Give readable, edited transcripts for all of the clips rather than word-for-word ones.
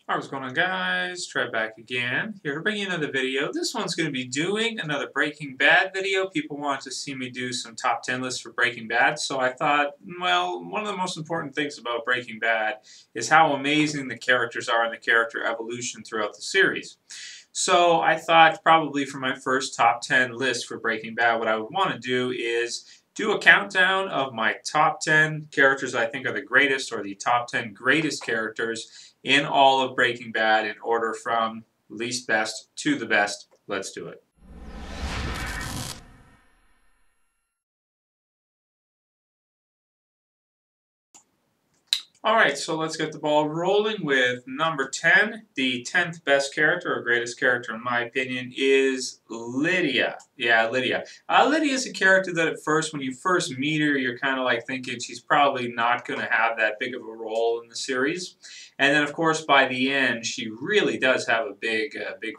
Alright, what's going on, guys? Trev back again, here to bring you another video. This one's going to be doing another Breaking Bad video. People wanted to see me do some top 10 lists for Breaking Bad, so I thought, well, one of the most important things about Breaking Bad is how amazing the characters are and the character evolution throughout the series. So I thought probably for my first top 10 list for Breaking Bad, what I would want to do is do a countdown of my top 10 characters I think are the greatest, or the top 10 greatest characters in all of Breaking Bad in order from least best to the best. Let's do it. Alright, so let's get the ball rolling with number 10. The 10th best character, or greatest character in my opinion, is Lydia. Yeah, Lydia. Lydia is a character that at first, when you first meet her, you're kind of like thinking she's probably not going to have that big of a role in the series. And then, of course, by the end, she really does have a big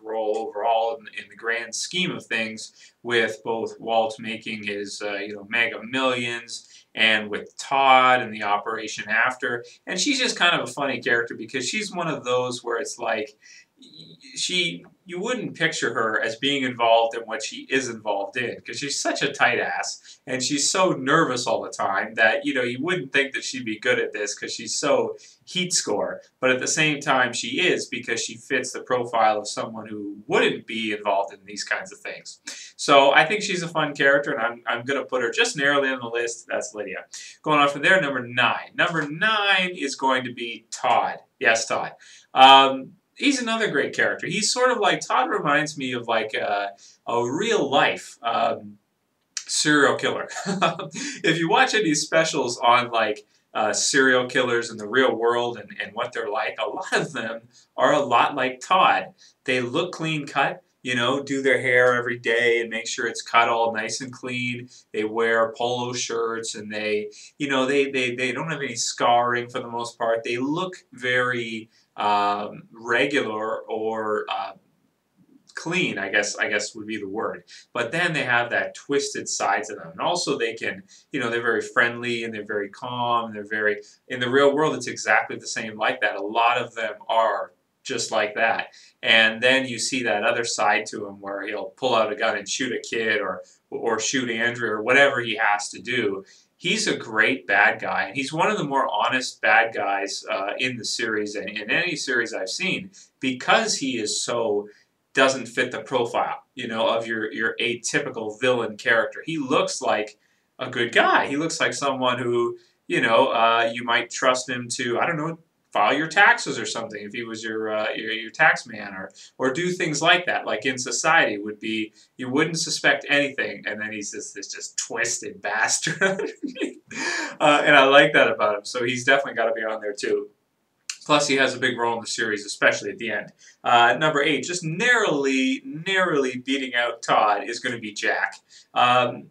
role overall in the grand scheme of things, with both Walt making his mega millions, and with Todd and the operation after. And she's just kind of a funny character because she's one of those where it's like you wouldn't picture her as being involved in what she is involved in, because she's such a tight ass and she's so nervous all the time that you wouldn't think that she'd be good at this because she's so heat score. But at the same time, she is, because she fits the profile of someone who wouldn't be involved in these kinds of things. So I think she's a fun character, and I'm going to put her just narrowly on the list. That's Lydia. Going on from there, number 9. Number 9 is going to be Todd. Yes, Todd. He's another great character. He's sort of like, Todd reminds me of like a real life serial killer. If you watch any specials on like serial killers in the real world and what they're like, a lot of them are a lot like Todd. They look clean cut, do their hair every day and make sure it's cut all nice and clean. They wear polo shirts, and they don't have any scarring for the most part. They look very regular, or clean, I guess would be the word. But then they have that twisted side to them. And also they can, they're very friendly and they're very calm. They're very, in the real world, it's exactly the same like that. A lot of them are just like that. And then you see that other side to him where he'll pull out a gun and shoot a kid, or shoot Andrew, or whatever he has to do. He's a great bad guy, and he's one of the more honest bad guys in the series, and in any series I've seen, because he is so doesn't fit the profile, of your atypical villain character. He looks like a good guy. He looks like someone who, you might trust him to, I don't know, file your taxes or something if he was your tax man, or do things like that. Like in society would be, you wouldn't suspect anything, and then he's this just twisted bastard. And I like that about him. So he's definitely got to be on there too. Plus, he has a big role in the series, especially at the end. Number 8, just narrowly beating out Todd, is going to be Jack.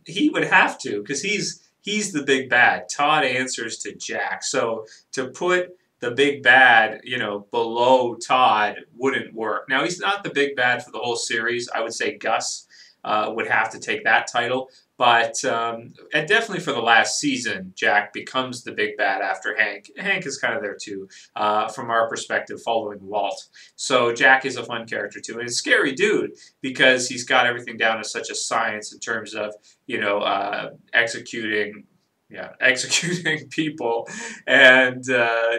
He would have to, because he's the big bad. Todd answers to Jack. So to put the big bad, below Todd wouldn't work. Now, he's not the big bad for the whole series. I would say Gus would have to take that title. But and definitely for the last season, Jack becomes the big bad after Hank. Hank is kind of there too, from our perspective, following Walt. So Jack is a fun character too, and a scary dude because he's got everything down to such a science in terms of executing people, and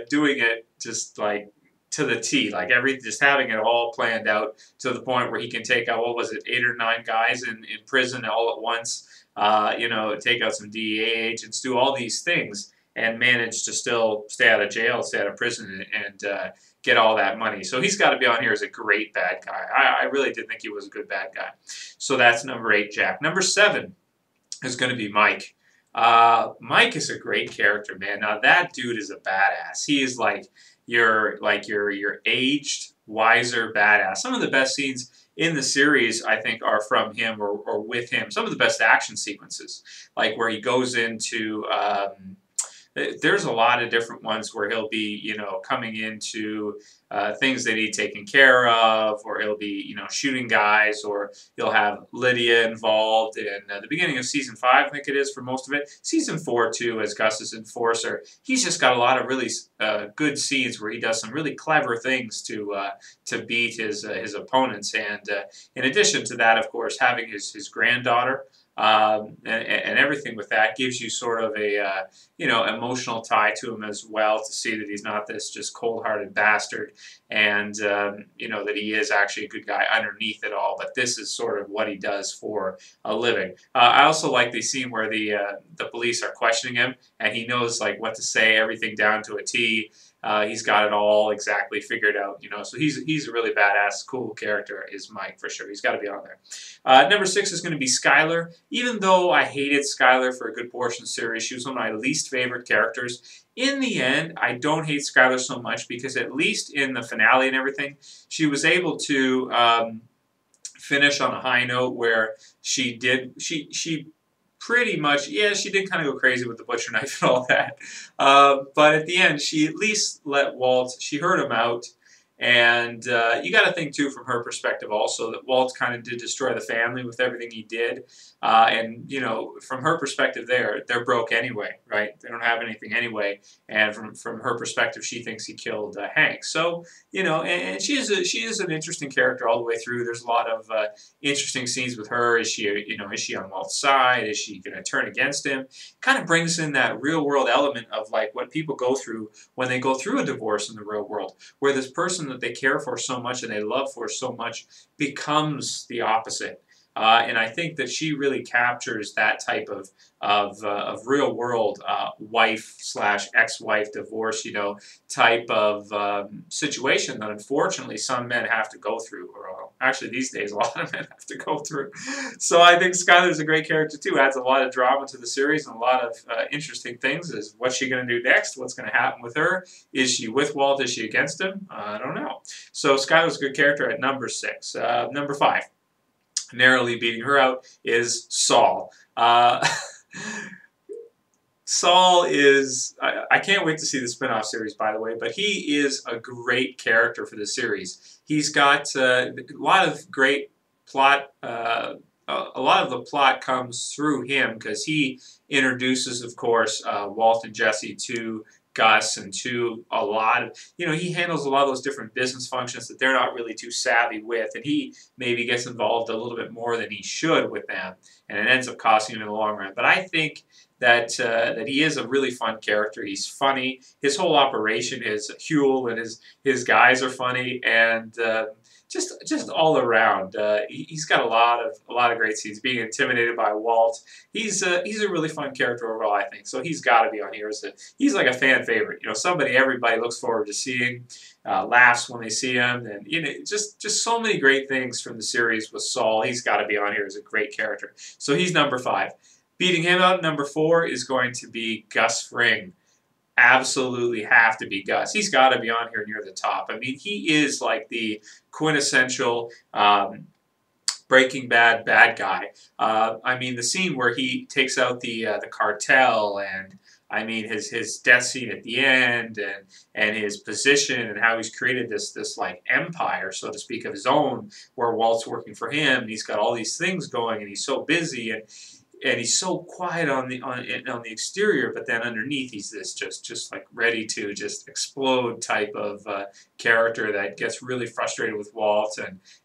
doing it just like to the T, like just having it all planned out to the point where he can take out, what was it, 8 or 9 guys in prison all at once. Take out some DEA agents, do all these things, and manage to still stay out of jail, stay out of prison, and get all that money. So he's got to be on here as a great bad guy. I really did think he was a good bad guy. So that's number 8, Jack. Number 7 is going to be Mike. Mike is a great character, man. Now that dude is a badass. He is like your aged, wiser badass. Some of the best scenes in the series, I think, are from him or with him. Some of the best action sequences, like where he goes into there's a lot of different ones where he'll be, coming into things they need taken care of, or he'll be, shooting guys, or he'll have Lydia involved in the beginning of season 5, I think it is, for most of it. Season 4 too, as Gus's enforcer. He's just got a lot of really good scenes where he does some really clever things to beat his opponents. And in addition to that, of course, having his granddaughter. And everything with that gives you sort of a emotional tie to him as well, to see that he's not this just cold-hearted bastard, and that he is actually a good guy underneath it all. But this is sort of what he does for a living. I also like the scene where the police are questioning him, and he knows like what to say, everything down to a T. He's got it all exactly figured out, So he's a really badass, cool character. Is Mike for sure? He's got to be on there. Number 6 is going to be Skyler. Even though I hated Skyler for a good portion of the series, she was one of my least favorite characters. In the end, I don't hate Skyler so much because at least in the finale and everything, she was able to finish on a high note where she pretty much, yeah, she did kind of go crazy with the butcher knife and all that. But at the end, she at least let Walt, she heard him out. And you got to think, too, from her perspective also, that Walt kind of did destroy the family with everything he did. And, from her perspective they're broke anyway, right? They don't have anything anyway. And from her perspective, she thinks he killed Hank. So, and she is an interesting character all the way through. There's a lot of interesting scenes with her. Is she on Walt's side? Is she going to turn against him? Kind of brings in that real-world element of, like, what people go through when they go through a divorce in the real world, where this person that they care for so much and they love for so much becomes the opposite. And I think that she really captures that type of real world wife / ex-wife divorce, type of situation that unfortunately some men have to go through, or actually these days a lot of men have to go through. So I think Skyler's a great character too. Adds a lot of drama to the series and a lot of interesting things. Is what's she going to do next? What's going to happen with her? Is she with Walt? Is she against him? I don't know. So Skyler's a good character at number 6. Number 5. Narrowly beating her out is Saul. Saul is, I can't wait to see the spin-off series, by the way, but he is a great character for the series. He's got a lot of great plot, a lot of the plot comes through him because he introduces, of course, Walt and Jesse to Gus and to a lot of, he handles a lot of those different business functions that they're not really too savvy with, and he maybe gets involved a little bit more than he should with them, and it ends up costing him in the long run. But I think that he is a really fun character. He's funny. His whole operation is Huel, and his guys are funny, and just all around, he's got a lot of great scenes. Being intimidated by Walt, he's a really fun character overall, I think. So he's got to be on here. He's like a fan favorite. Somebody everybody looks forward to seeing, laughs when they see him, and just so many great things from the series with Saul. He's got to be on here as a great character. So he's number 5. Beating him out, number 4 is going to be Gus Fring. Absolutely have to be Gus. He's got to be on here near the top. I mean, he is like the quintessential Breaking Bad bad guy. I mean, the scene where he takes out the cartel, and I mean his death scene at the end, and his position and how he's created this like empire, so to speak, of his own, where Walt's working for him, and he's got all these things going, and he's so busy, and he's so quiet on the exterior, but then underneath he's this just like ready to just explode type of character that gets really frustrated with Walt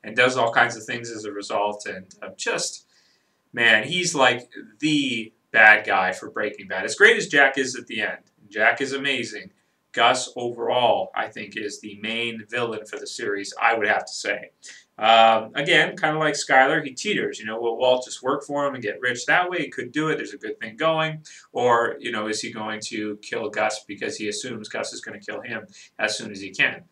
and does all kinds of things as a result. And man, he's like the bad guy for Breaking Bad. As great as Jack is at the end, Jack is amazing. Gus overall, I think, is the main villain for the series, I would have to say. Again, kind of like Skyler, he teeters. Will Walt just work for him and get rich that way? He could do it. There's a good thing going. Or, is he going to kill Gus because he assumes Gus is going to kill him as soon as he can?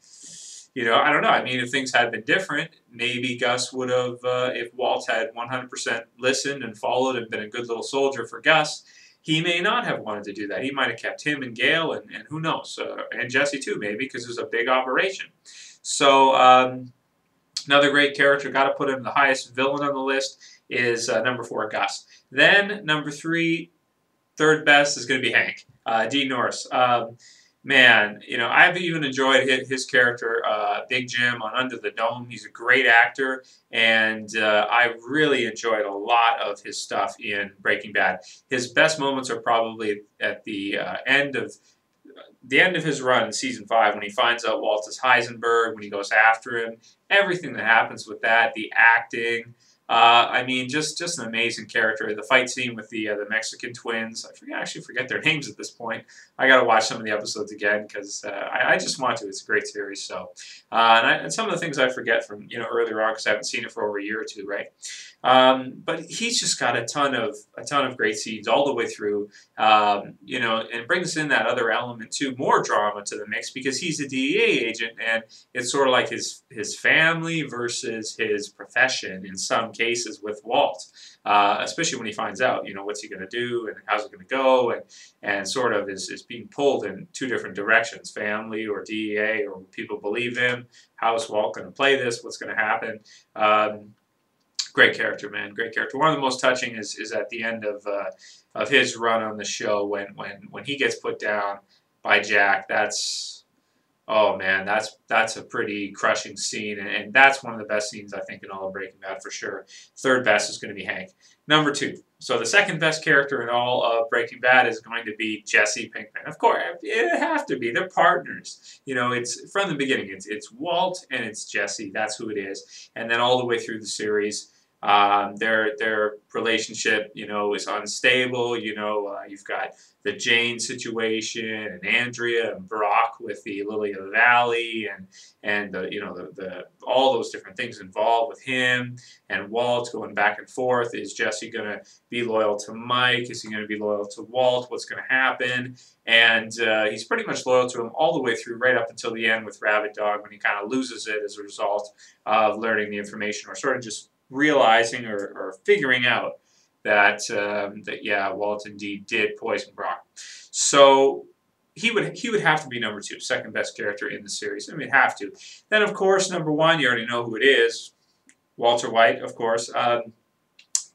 I don't know. I mean, if things had been different, maybe Gus would have, if Walt had 100% listened and followed and been a good little soldier for Gus, he may not have wanted to do that. He might have kept him and Gale, and who knows, and Jesse too, maybe, because it was a big operation. So, another great character, got to put him the highest villain on the list, is number 4, Gus. Then, number 3, third best, is going to be Hank. Dean Norris. Man, you know, I've even enjoyed his character, Big Jim, on Under the Dome. He's a great actor, and I really enjoyed a lot of his stuff in Breaking Bad. His best moments are probably at the end of his run in season 5 when he finds out Walt is Heisenberg, when he goes after him, everything that happens with that, the acting. I mean, just an amazing character. The fight scene with the Mexican twins. I actually forget their names at this point. I got to watch some of the episodes again because I just want to. It's a great series. So, and some of the things I forget from earlier on because I haven't seen it for over a year or two, right? But he's just got a ton of great scenes all the way through, and brings in that other element too, more drama to the mix because he's a DEA agent, and it's sort of like his family versus his profession in some cases with Walt, especially when he finds out, what's he going to do and how's it going to go, and sort of is being pulled in two different directions, family or DEA, or people believe him. How is Walt going to play this? What's going to happen? Great character, man. Great character. One of the most touching is at the end of his run on the show when he gets put down by Jack. Oh man, that's a pretty crushing scene, and that's one of the best scenes I think in all of Breaking Bad for sure. Third best is going to be Hank. Number 2. So the second best character in all of Breaking Bad is going to be Jesse Pinkman. Of course, it have to be. They're partners. It's from the beginning. It's Walt and it's Jesse. That's who it is. And then all the way through the series, their relationship, is unstable. You've got the Jane situation and Andrea and Brock with the Lily of the Valley and the all those different things involved with him and Walt going back and forth. Is Jesse going to be loyal to Mike? Is he going to be loyal to Walt? What's going to happen? And he's pretty much loyal to him all the way through, right up until the end with Rabid Dog, when he kind of loses it as a result of learning the information, or sort of just realizing or figuring out that Walt indeed did poison Brock. So he would have to be number 2, second best character in the series. I mean, have to. Then of course number 1, you already know who it is, Walter White, of course.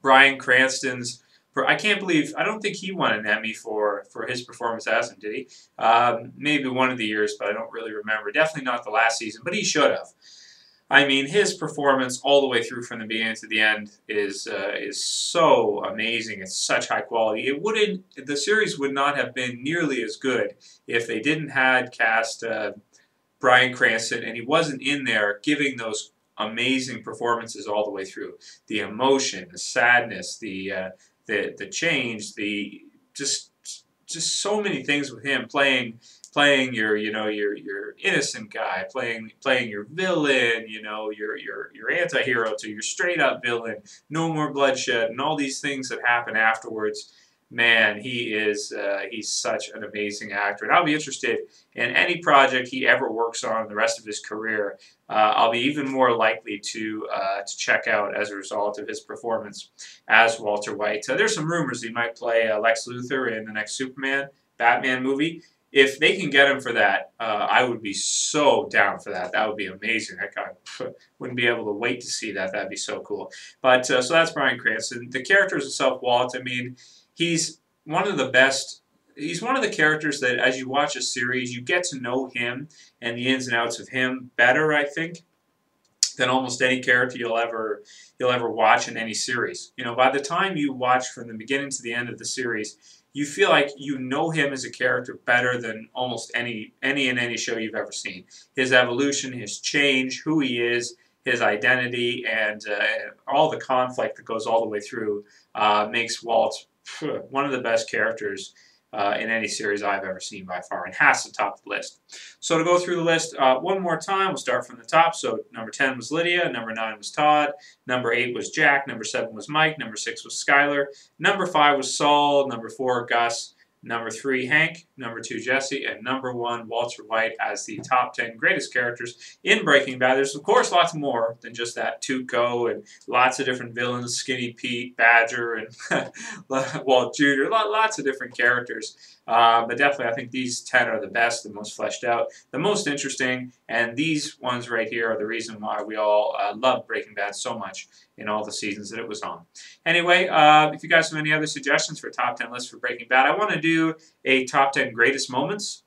Bryan Cranston's. I don't think he won an Emmy for his performance as him, did he? Maybe one of the years, but I don't really remember. Definitely not the last season, but he should have. I mean, his performance all the way through from the beginning to the end is so amazing. It's such high quality. The series would not have been nearly as good if they didn't had cast Bryan Cranston, and he wasn't in there giving those amazing performances all the way through. The emotion, the sadness, the change, just so many things with him playing your innocent guy, playing your villain, your anti-hero to your straight up villain, no more bloodshed, and all these things that happen afterwards. Man, he's such an amazing actor, and I'll be interested in any project he ever works on the rest of his career. I'll be even more likely to check out as a result of his performance as Walter White. There's some rumors he might play Lex Luthor in the next Batman movie. If they can get him for that, I would be so down for that. That would be amazing. I wouldn't be able to wait to see that. That'd be so cool. But so that's Bryan Cranston. The characters itself, Walt, I mean, he's one of the best. He's one of the characters that, as you watch a series, you get to know him and the ins and outs of him better, I think, than almost any character you'll ever watch in any series. By the time you watch from the beginning to the end of the series, you feel like you know him as a character better than almost any show you've ever seen. His evolution, his change, who he is, his identity, and all the conflict that goes all the way through makes Walt one of the best characters in any series I've ever seen by far, and has to top the list. So to go through the list one more time, we'll start from the top. So number 10 was Lydia, number 9 was Todd, number 8 was Jack, number 7 was Mike, number 6 was Skyler, number 5 was Saul, number 4 Gus, number 3 Hank, number 2 Jesse, and number 1 Walter White as the top 10 greatest characters in Breaking Bad. There's of course lots more than just that. Tuco and lots of different villains, Skinny Pete, Badger, and Walt Jr. Lots of different characters. But definitely, I think these 10 are the best, the most fleshed out, the most interesting, and these ones right here are the reason why we all love Breaking Bad so much in all the seasons that it was on. Anyway, if you guys have any other suggestions for top 10 lists for Breaking Bad, I want to do a top 10 greatest moments.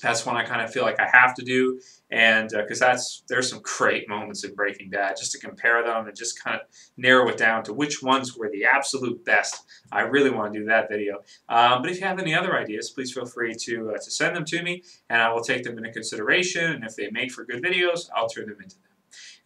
That's one I kind of feel like I have to do, and because there's some great moments in Breaking Bad. Just to compare them and just kind of narrow it down to which ones were the absolute best. I really want to do that video. But if you have any other ideas, please feel free to send them to me, and I will take them into consideration. And if they make for good videos, I'll turn them into them.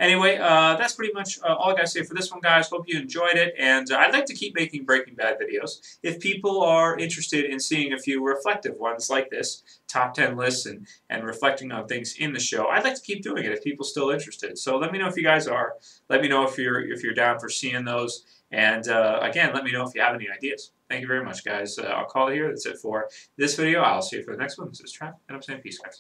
Anyway, that's pretty much all I got to say for this one, guys. Hope you enjoyed it, and I'd like to keep making Breaking Bad videos. If people are interested in seeing a few reflective ones like this, top 10 lists and reflecting on things in the show, I'd like to keep doing it if people are still interested. So let me know if you guys are. Let me know if you're down for seeing those. And again, let me know if you have any ideas. Thank you very much, guys. I'll call it here. That's it for this video. I'll see you for the next one. This is Trav, and I'm saying peace, guys.